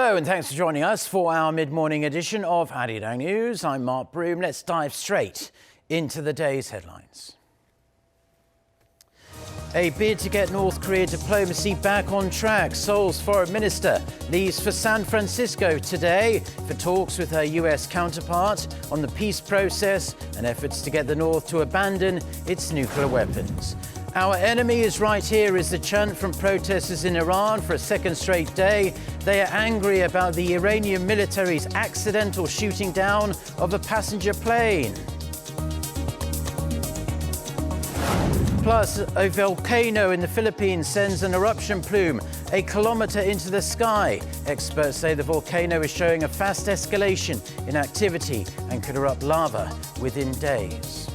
Hello and thanks for joining us for our mid-morning edition of Arirang News. I'm Mark Broom. Let's dive straight into the day's headlines. A bid to get North Korea diplomacy back on track. Seoul's foreign minister leaves for San Francisco today for talks with her US counterpart on the peace process and efforts to get the North to abandon its nuclear weapons. Our enemy is right here is the chant from protesters in Iran for a second straight day. They are angry about the Iranian military's accidental shooting down of a passenger plane. Plus, a volcano in the Philippines sends an eruption plume a kilometre into the sky. Experts say the volcano is showing a fast escalation in activity and could erupt lava within days.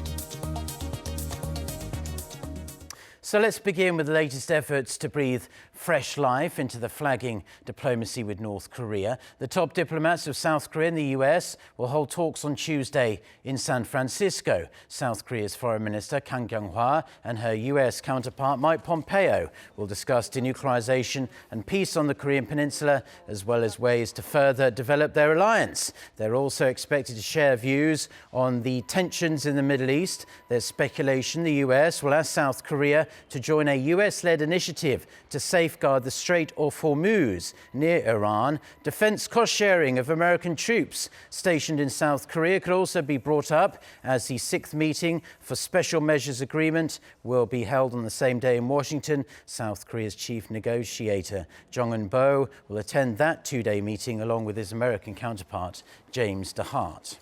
So let's begin with the latest efforts to breathe fresh life into the flagging diplomacy with North Korea. The top diplomats of South Korea and the US will hold talks on Tuesday in San Francisco. South Korea's Foreign Minister Kang Kyung-hwa and her US counterpart Mike Pompeo will discuss denuclearization and peace on the Korean Peninsula, as well as ways to further develop their alliance. They're also expected to share views on the tensions in the Middle East. There's speculation the US will ask South Korea to join a US-led initiative to safeguard the Strait of Hormuz near Iran. Defense cost-sharing of American troops stationed in South Korea could also be brought up, as the 6th meeting for Special Measures Agreement will be held on the same day in Washington. South Korea's chief negotiator, Jong Eun-bo, will attend that two-day meeting along with his American counterpart, James DeHart.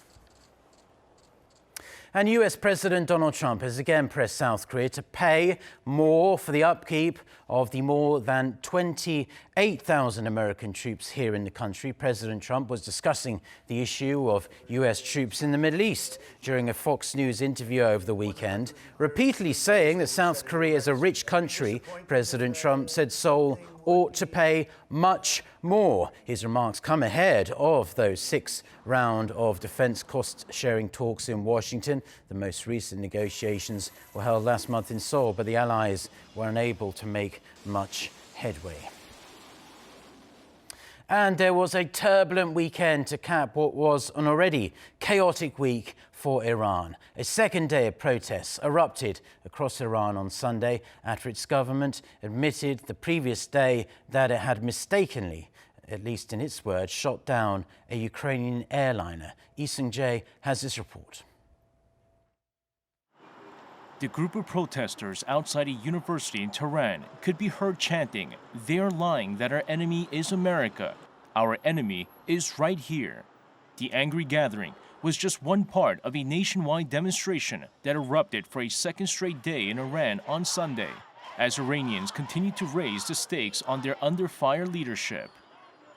And US President Donald Trump has again pressed South Korea to pay more for the upkeep of the more than 28,000 American troops here in the country. President Trump was discussing the issue of US troops in the Middle East during a Fox News interview over the weekend, repeatedly saying that South Korea is a rich country. President Trump said Seoul ought to pay much more. His remarks come ahead of those 6th round of defense cost-sharing talks in Washington. The most recent negotiations were held last month in Seoul, but the allies were unable to make much headway. And there was a turbulent weekend to cap what was an already chaotic week for Iran. A second day of protests erupted across Iran on Sunday after its government admitted the previous day that it had mistakenly, at least in its words, shot down a Ukrainian airliner. Lee Seung-jae has this report. The group of protesters outside a university in Tehran could be heard chanting, "They're lying that our enemy is America. Our enemy is right here." The angry gathering was just one part of a nationwide demonstration that erupted for a second straight day in Iran on Sunday, as Iranians continued to raise the stakes on their under-fire leadership.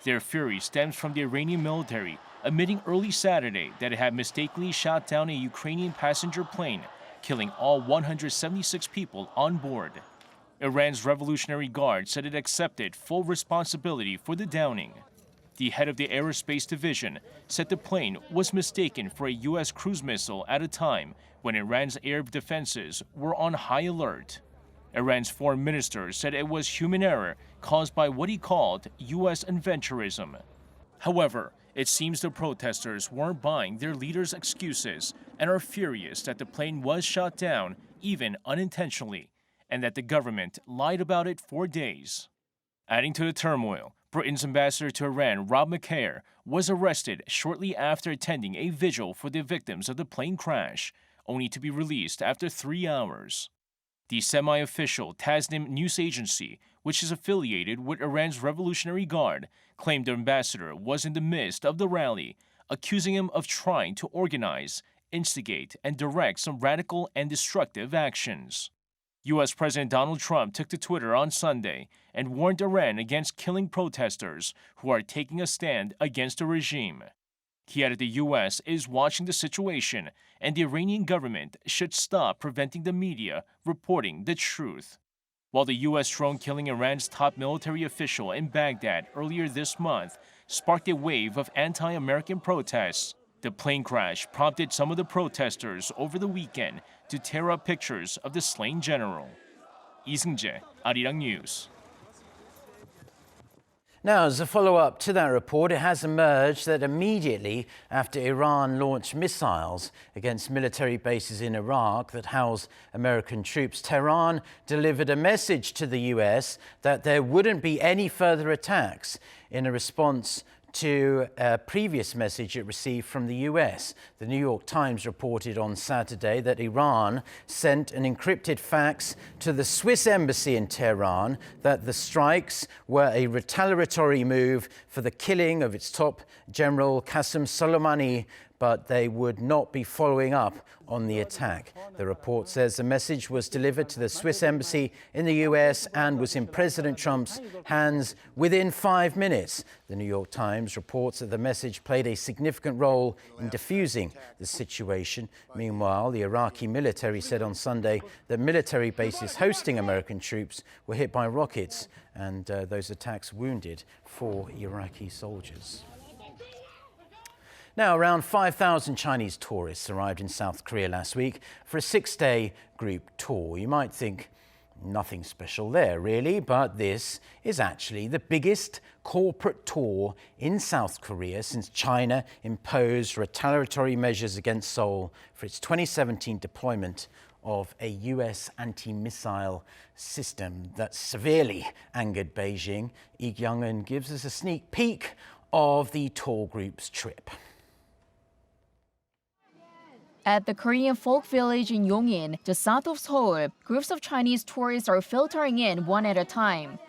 Their fury stems from the Iranian military admitting early Saturday that it had mistakenly shot down a Ukrainian passenger plane, killing all 176 people on board. Iran's Revolutionary Guard said it accepted full responsibility for the downing. The head of the Aerospace Division said the plane was mistaken for a U.S. cruise missile at a time when Iran's air defenses were on high alert. Iran's foreign minister said it was human error caused by what he called U.S. adventurism. However, it seems the protesters weren't buying their leader's excuses and are furious that the plane was shot down, even unintentionally, and that the government lied about it for days. Adding to the turmoil, Britain's ambassador to Iran, Rob McCair, was arrested shortly after attending a vigil for the victims of the plane crash, only to be released after 3 hours. The semi-official Tasnim news agency, which is affiliated with Iran's Revolutionary Guard, claimed the ambassador was in the midst of the rally, accusing him of trying to organize, instigate, and direct some radical and destructive actions. U.S. President Donald Trump took to Twitter on Sunday and warned Iran against killing protesters who are taking a stand against the regime. He added the U.S. is watching the situation and the Iranian government should stop preventing the media reporting the truth. While the U.S. drone killing Iran's top military official in Baghdad earlier this month sparked a wave of anti-American protests, the plane crash prompted some of the protesters over the weekend to tear up pictures of the slain general. Lee Seung-jae, Arirang News. Now, as a follow-up to that report, it has emerged that immediately after Iran launched missiles against military bases in Iraq that house American troops, Tehran delivered a message to the US that there wouldn't be any further attacks in a response to a previous message it received from the US. The New York Times reported on Saturday that Iran sent an encrypted fax to the Swiss embassy in Tehran that the strikes were a retaliatory move for the killing of its top general Qasem Soleimani, but they would not be following up on the attack. The report says the message was delivered to the Swiss embassy in the US and was in President Trump's hands within 5 minutes. The New York Times reports that the message played a significant role in diffusing the situation. Meanwhile, the Iraqi military said on Sunday that military bases hosting American troops were hit by rockets, and those attacks wounded 4 Iraqi soldiers. Now, around 5,000 Chinese tourists arrived in South Korea last week for a 6-day group tour. You might think nothing special there, really, but this is actually the biggest corporate tour in South Korea since China imposed retaliatory measures against Seoul for its 2017 deployment of a US anti-missile system that severely angered Beijing. Lee Kyung-eun gives us a sneak peek of the tour group's trip. At the Korean folk village in Yongin, just south of Seoul, groups of Chinese tourists are filtering in one at a time.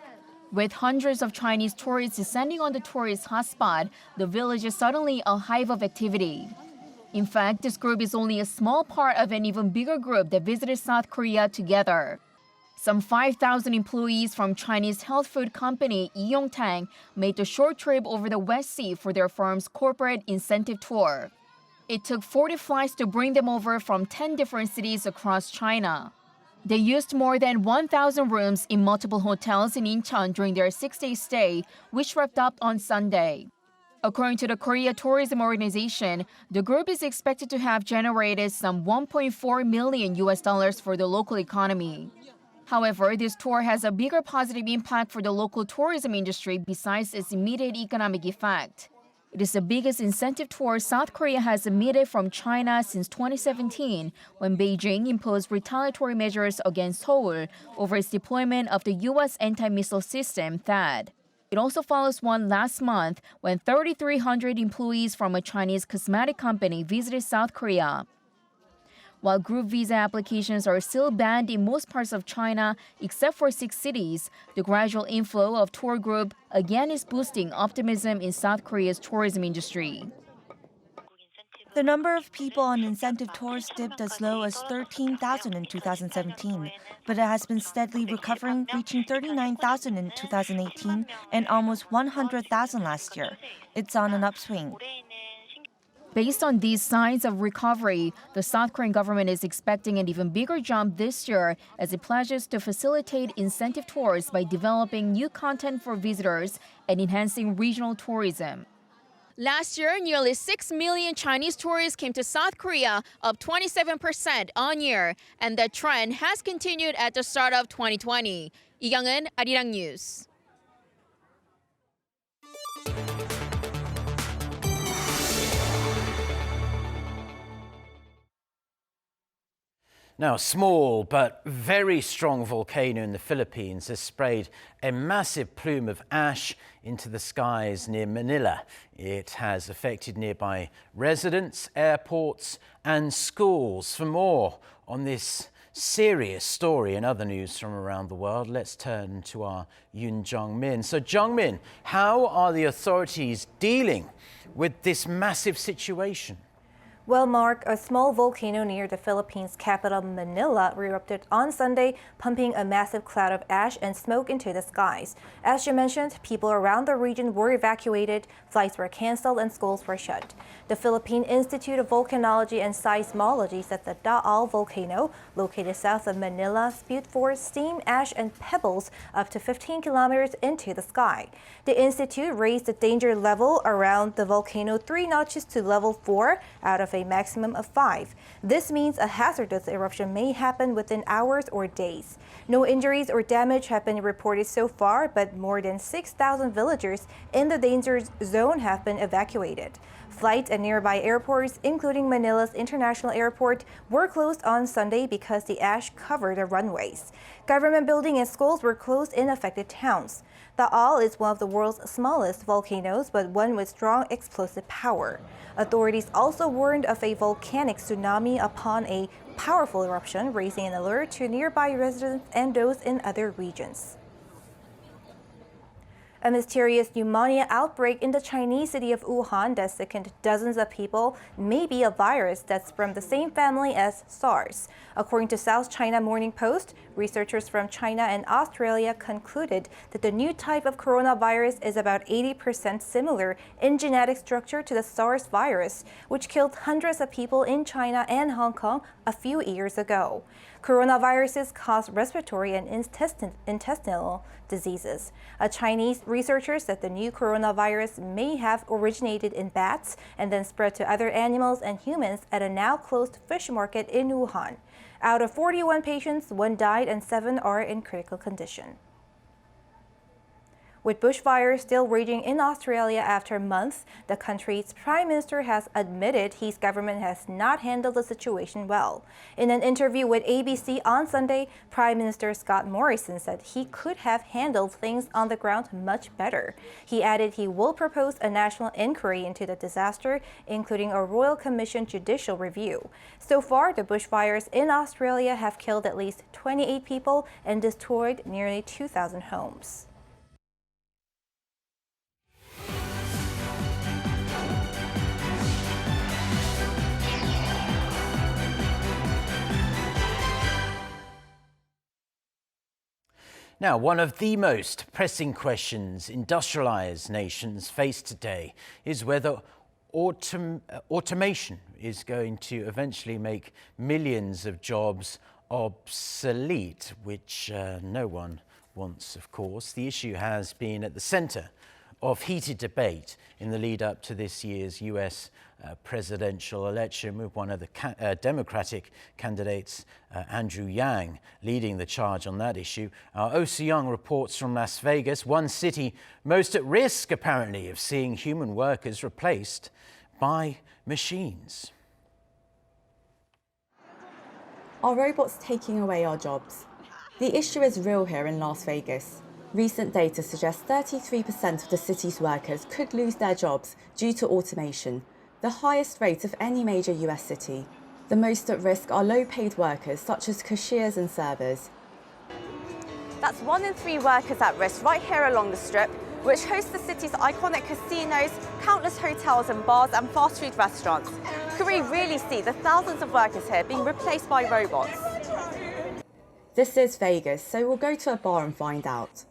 With hundreds of Chinese tourists descending on the tourist hotspot, the village is suddenly a hive of activity. In fact, this group is only a small part of an even bigger group that visited South Korea together. Some 5,000 employees from Chinese health food company Yongtang made the short trip over the West Sea for their firm's corporate incentive tour. It took 40 flights to bring them over from 10 different cities across China. They used more than 1,000 rooms in multiple hotels in Incheon during their 6-day stay, which wrapped up on Sunday. According to the Korea Tourism Organization, the group is expected to have generated some $1.4 million for the local economy. However, this tour has a bigger positive impact for the local tourism industry besides its immediate economic effect. It is the biggest incentive tour South Korea has emitted from China since 2017, when Beijing imposed retaliatory measures against Seoul over its deployment of the U.S. anti-missile system, THAAD. It also follows one last month when 3,300 employees from a Chinese cosmetic company visited South Korea. While group visa applications are still banned in most parts of China, except for 6 cities, the gradual inflow of tour group again is boosting optimism in South Korea's tourism industry. The number of people on incentive tours dipped as low as 13,000 in 2017, but it has been steadily recovering, reaching 39,000 in 2018 and almost 100,000 last year. It's on an upswing. Based on these signs of recovery, the South Korean government is expecting an even bigger jump this year as it pledges to facilitate incentive tours by developing new content for visitors and enhancing regional tourism. Last year, nearly 6 million Chinese tourists came to South Korea, up 27% on year, and that trend has continued at the start of 2020. Lee Kyung-eun, Arirang News. Now, a small but very strong volcano in the Philippines has sprayed a massive plume of ash into the skies near Manila. It has affected nearby residents, airports and schools. For more on this serious story and other news from around the world, let's turn to our Yoon Jung-min. So, Jung-min, how are the authorities dealing with this massive situation? Well, Mark, a small volcano near the Philippines' capital Manila erupted on Sunday, pumping a massive cloud of ash and smoke into the skies. As you mentioned, people around the region were evacuated, flights were canceled, and schools were shut. The Philippine Institute of Volcanology and Seismology said the Taal volcano, located south of Manila, spewed forth steam, ash, and pebbles up to 15 kilometers into the sky. The institute raised the danger level around the volcano 3 notches to level 4 out of a maximum of 5. This means a hazardous eruption may happen within hours or days. No injuries or damage have been reported so far, but more than 6,000 villagers in the danger zone have been evacuated. Flights at nearby airports, including Manila's International Airport, were closed on Sunday because the ash covered the runways. Government buildings and schools were closed in affected towns. The Al is one of the world's smallest volcanoes, but one with strong explosive power. Authorities also warned of a volcanic tsunami upon a powerful eruption, raising an alert to nearby residents and those in other regions. A mysterious pneumonia outbreak in the Chinese city of Wuhan that sickened dozens of people may be a virus that's from the same family as SARS. According to South China Morning Post, researchers from China and Australia concluded that the new type of coronavirus is about 80% similar in genetic structure to the SARS virus, which killed hundreds of people in China and Hong Kong a few years ago. Coronaviruses cause respiratory and intestinal diseases. Chinese researchers said the new coronavirus may have originated in bats and then spread to other animals and humans at a now closed fish market in Wuhan. Out of 41 patients, 1 died and 7 are in critical condition. With bushfires still raging in Australia after months, the country's prime minister has admitted his government has not handled the situation well. In an interview with ABC on Sunday, Prime Minister Scott Morrison said he could have handled things on the ground much better. He added he will propose a national inquiry into the disaster, including a Royal Commission judicial review. So far, the bushfires in Australia have killed at least 28 people and destroyed nearly 2,000 homes. Now, one of the most pressing questions industrialized nations face today is whether automation is going to eventually make millions of jobs obsolete, which no one wants, of course. The issue has been at the center of heated debate in the lead up to this year's US presidential election, with one of the Democratic candidates, Andrew Yang, leading the charge on that issue. Our Oh Soo-young reports from Las Vegas, one city most at risk, apparently, of seeing human workers replaced by machines. Are robots taking away our jobs? The issue is real here in Las Vegas. Recent data suggests 33% of the city's workers could lose their jobs due to automation, the highest rate of any major US city. The most at risk are low-paid workers such as cashiers and servers. That's 1 in 3 workers at risk right here along the Strip, which hosts the city's iconic casinos, countless hotels and bars and fast food restaurants. Could we really see the thousands of workers here being replaced by robots? This is Vegas, so we'll go to a bar and find out.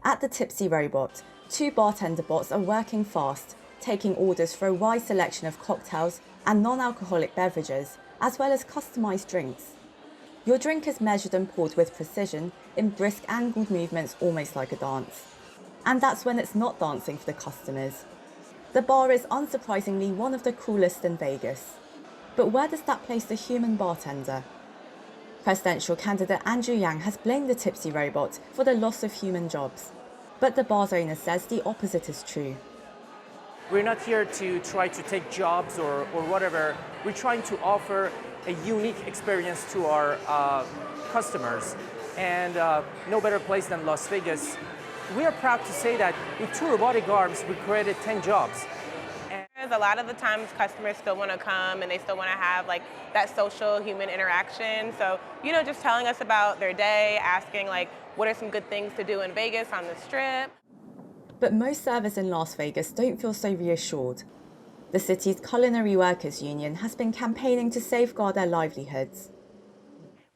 At the Tipsy Robot, 2 bartender bots are working fast, taking orders for a wide selection of cocktails and non-alcoholic beverages, as well as customized drinks. Your drink is measured and poured with precision in brisk angled movements, almost like a dance. And that's when it's not dancing for the customers. The bar is unsurprisingly one of the coolest in Vegas. But where does that place the human bartender? Presidential candidate Andrew Yang has blamed the Tipsy Robot for the loss of human jobs. But the bar's owner says the opposite is true. We're not here to try to take jobs or whatever. We're trying to offer a unique experience to our customers. And no better place than Las Vegas. We are proud to say that with 2 robotic arms, we created 10 jobs. A lot of the times customers still want to come and they still want to have like that social human interaction. So, just telling us about their day, asking like, what are some good things to do in Vegas on the Strip? But most servers in Las Vegas don't feel so reassured. The city's Culinary Workers Union has been campaigning to safeguard their livelihoods.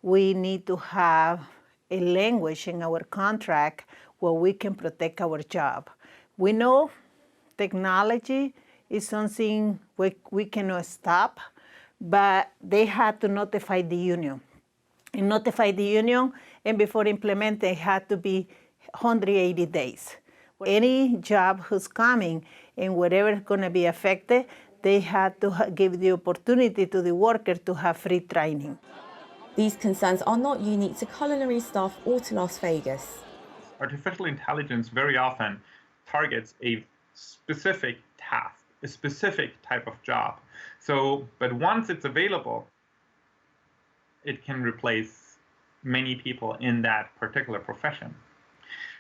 We need to have a language in our contract where we can protect our job. We know technology is something we cannot stop, but they had to notify the union. And notify the union, and before implementing, it had to be 180 days. Any job who's coming and whatever is going to be affected, they had to give the opportunity to the worker to have free training. These concerns are not unique to culinary staff or to Las Vegas. Artificial intelligence very often targets a specific task, a specific type of job. But once it's available, it can replace many people in that particular profession.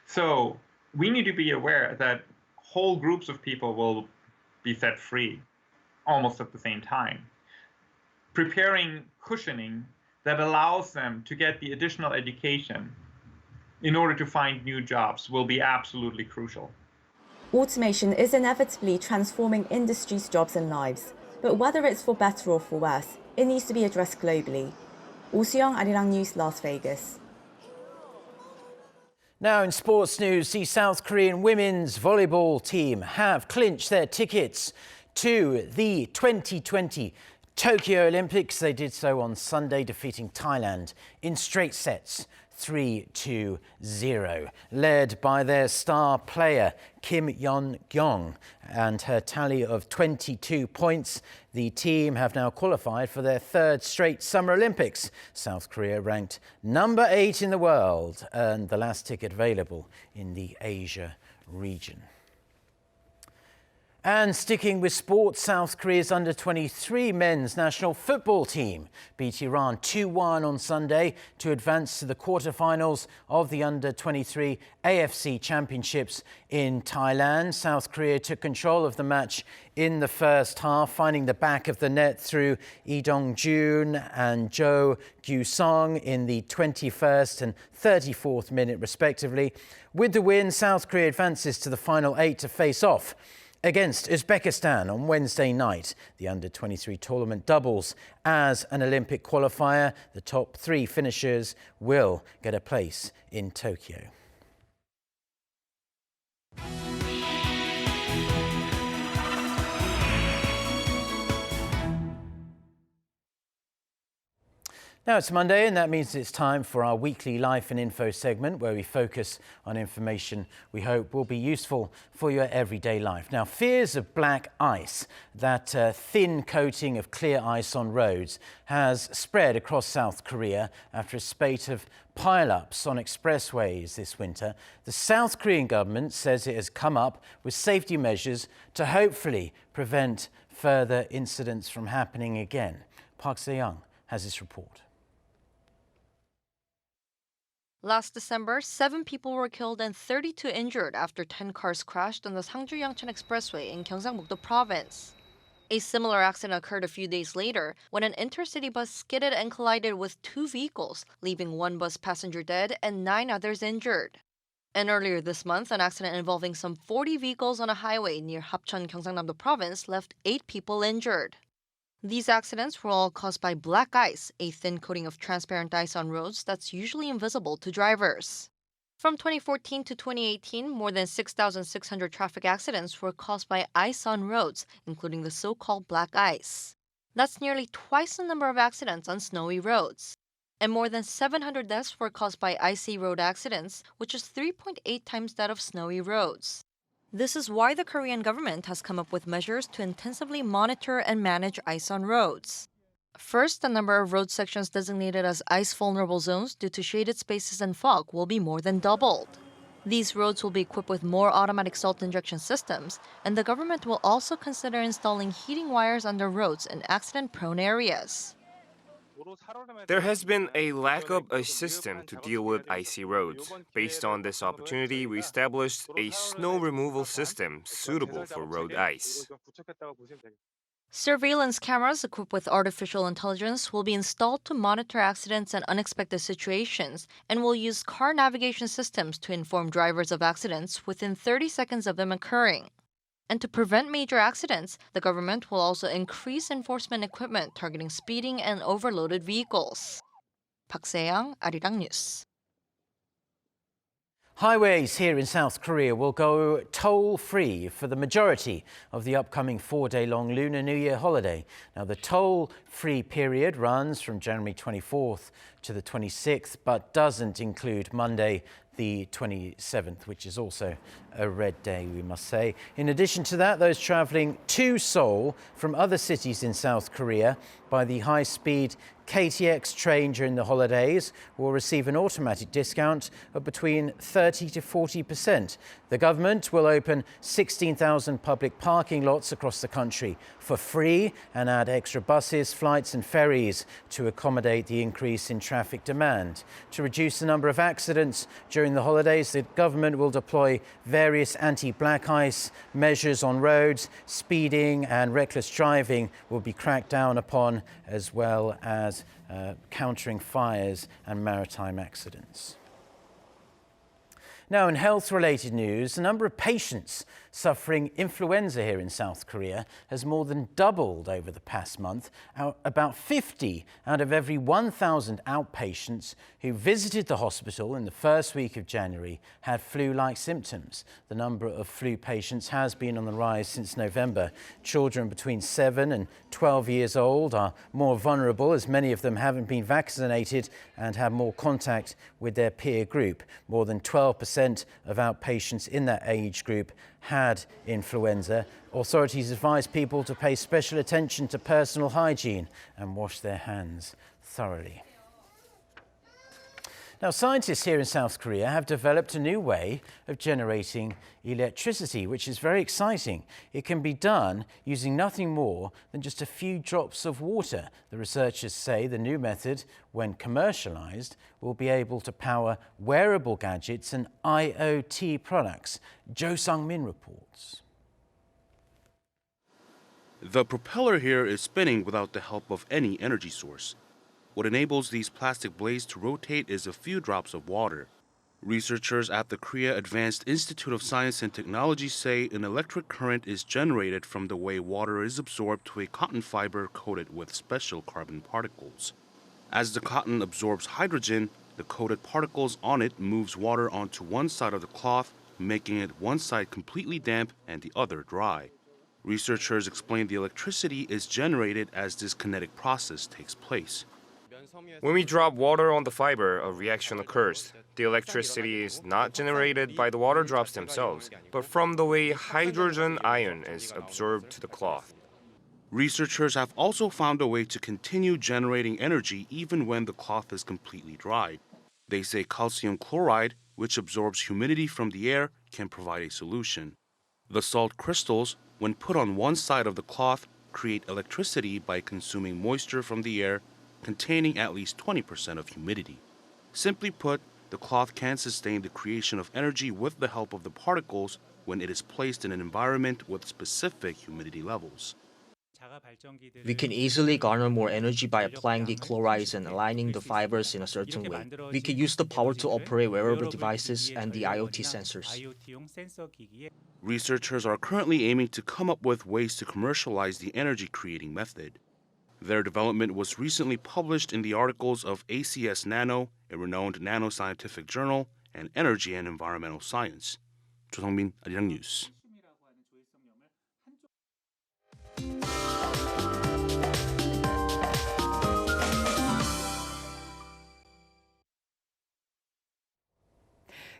So we need to be aware that whole groups of people will be set free almost at the same time. Preparing cushioning that allows them to get the additional education in order to find new jobs will be absolutely crucial. Automation is inevitably transforming industries, jobs and lives. But whether it's for better or for worse, it needs to be addressed globally. Arirang News, Las Vegas. Now in sports news, the South Korean women's volleyball team have clinched their tickets to the 2020 Tokyo Olympics. They did so on Sunday, defeating Thailand in straight sets 3-0. Led by their star player Kim Yeon-gyong and her tally of 22 points, the team have now qualified for their third straight Summer Olympics. South Korea, ranked number 8 in the world, earned the last ticket available in the Asia region. And sticking with sports, South Korea's under-23 men's national football team beat Iran 2-1 on Sunday to advance to the quarterfinals of the under-23 AFC Championships in Thailand. South Korea took control of the match in the first half, finding the back of the net through Lee Dong-jun and Jo Gyu-song in the 21st and 34th minute, respectively. With the win, South Korea advances to the final 8 to face off against Uzbekistan on Wednesday night. The under-23 tournament doubles as an Olympic qualifier. The top 3 finishers will get a place in Tokyo. Now it's Monday, and that means it's time for our weekly Life and Info segment, where we focus on information we hope will be useful for your everyday life. Now, fears of black ice, that thin coating of clear ice on roads, has spread across South Korea after a spate of pile-ups on expressways this winter. The South Korean government says it has come up with safety measures to hopefully prevent further incidents from happening again. Park Se-young has this report. Last December, 7 people were killed and 32 injured after 10 cars crashed on the Sangju-Yangchon Expressway in Gyeongsang-Mukdo Province. A similar accident occurred a few days later when an intercity bus skidded and collided with 2 vehicles, leaving 1 bus passenger dead and 9 others injured. And earlier this month, an accident involving some 40 vehicles on a highway near Hapcheon, Gyeongsangnam-do Province left 8 people injured. These accidents were all caused by black ice, a thin coating of transparent ice on roads that's usually invisible to drivers. From 2014 to 2018, more than 6,600 traffic accidents were caused by ice on roads, including the so-called black ice. That's nearly twice the number of accidents on snowy roads. And more than 700 deaths were caused by icy road accidents, which is 3.8 times that of snowy roads. This is why the Korean government has come up with measures to intensively monitor and manage ice on roads. First, the number of road sections designated as ice-vulnerable zones due to shaded spaces and fog will be more than doubled. These roads will be equipped with more automatic salt injection systems, and the government will also consider installing heating wires under roads in accident-prone areas. There has been a lack of a system to deal with icy roads. Based on this opportunity, we established a snow removal system suitable for road ice. Surveillance cameras equipped with artificial intelligence will be installed to monitor accidents and unexpected situations, and will use car navigation systems to inform drivers of accidents within 30 seconds of them occurring. And to prevent major accidents, the government will also increase enforcement equipment targeting speeding and overloaded vehicles. Park Se-young, Arirang News. Highways here in South Korea will go toll-free for the majority of the upcoming 4-day-long Lunar New Year holiday. Now, the toll-free period runs from January 24th to the 26th, but doesn't include Monday, the 27th, which is also a red day, we must say. In addition to that, those travelling to Seoul from other cities in South Korea by the high-speed KTX train during the holidays will receive an automatic discount of between 30 to 40%. The government will open 16,000 public parking lots across the country for free and add extra buses, flights and ferries to accommodate the increase in traffic demand. To reduce the number of accidents during the holidays, the government will deploy various anti-black ice measures on roads. Speeding and reckless driving will be cracked down upon, as well as countering fires and maritime accidents. Now, in health-related news, the number of patients suffering influenza here in South Korea has more than doubled over the past month. About 50 out of every 1,000 outpatients who visited the hospital in the first week of January had flu-like symptoms. The number of flu patients has been on the rise since November. Children between 7 and 12 years old are more vulnerable, as many of them haven't been vaccinated and have more contact with their peer group. More than 12% of outpatients in that age group had influenza. Authorities advise people to pay special attention to personal hygiene and wash their hands thoroughly. Now, scientists here in South Korea have developed a new way of generating electricity, which is very exciting. It can be done using nothing more than just a few drops of water. The researchers say the new method, when commercialized, will be able to power wearable gadgets and IoT products. Jo Sang-min reports. The propeller here is spinning without the help of any energy source. What enables these plastic blades to rotate is a few drops of water. Researchers at the Korea Advanced Institute of Science and Technology say an electric current is generated from the way water is absorbed to a cotton fiber coated with special carbon particles. As the cotton absorbs hydrogen, the coated particles on it moves water onto one side of the cloth, making it one side completely damp and the other dry. Researchers explain the electricity is generated as this kinetic process takes place. When we drop water on the fiber, a reaction occurs. The electricity is not generated by the water drops themselves, but from the way hydrogen ion is absorbed to the cloth. Researchers have also found a way to continue generating energy even when the cloth is completely dried. They say calcium chloride, which absorbs humidity from the air, can provide a solution. The salt crystals, when put on one side of the cloth, create electricity by consuming moisture from the air containing at least 20% of humidity. Simply put, the cloth can sustain the creation of energy with the help of the particles when it is placed in an environment with specific humidity levels. We can easily garner more energy by applying the chlorides and aligning the fibers in a certain way. We can use the power to operate wearable devices and the IoT sensors. Researchers are currently aiming to come up with ways to commercialize the energy-creating method. Their development was recently published in the articles of ACS Nano, a renowned nanoscientific journal, and Energy and Environmental Science. Jo Sang-min, Arirang News.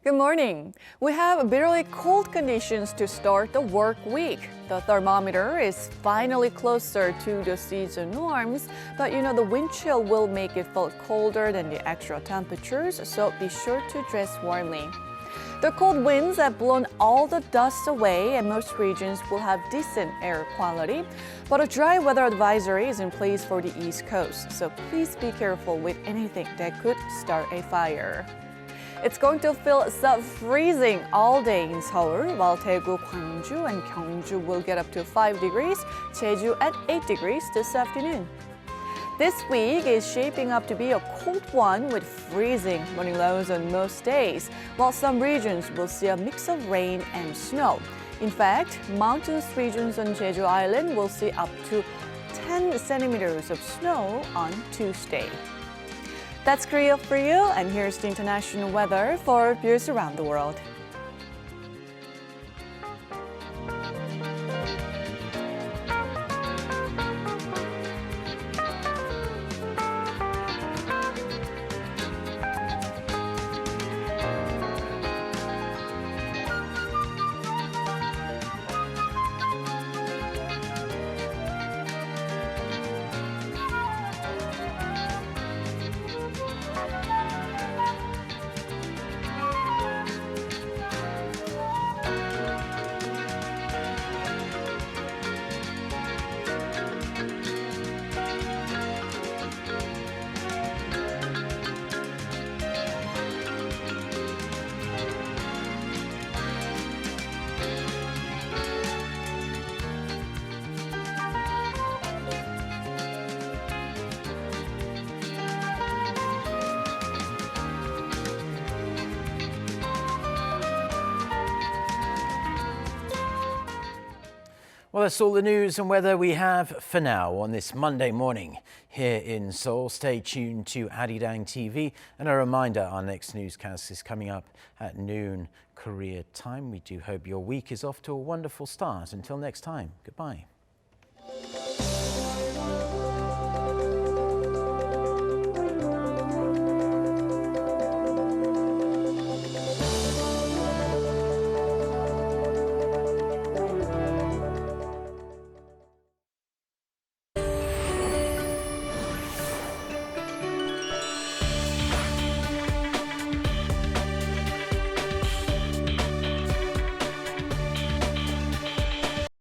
Good morning. We have bitterly cold conditions to start the work week. The thermometer is finally closer to the season norms, but the wind chill will make it feel colder than the actual temperatures, so be sure to dress warmly. The cold winds have blown all the dust away and most regions will have decent air quality, but a dry weather advisory is in place for the East Coast, so please be careful with anything that could start a fire. It's going to feel sub-freezing all day in Seoul, while Daegu, Gwangju, and Gyeongju will get up to 5 degrees, Jeju at 8 degrees this afternoon. This week is shaping up to be a cold one with freezing morning lows on most days, while some regions will see a mix of rain and snow. In fact, mountainous regions on Jeju Island will see up to 10 centimeters of snow on Tuesday. That's Korea for you, and here's the international weather for viewers around the world. Well, that's all the news and weather we have for now on this Monday morning here in Seoul. Stay tuned to Arirang TV. And a reminder, our next newscast is coming up at noon Korea time. We do hope your week is off to a wonderful start. Until next time, goodbye.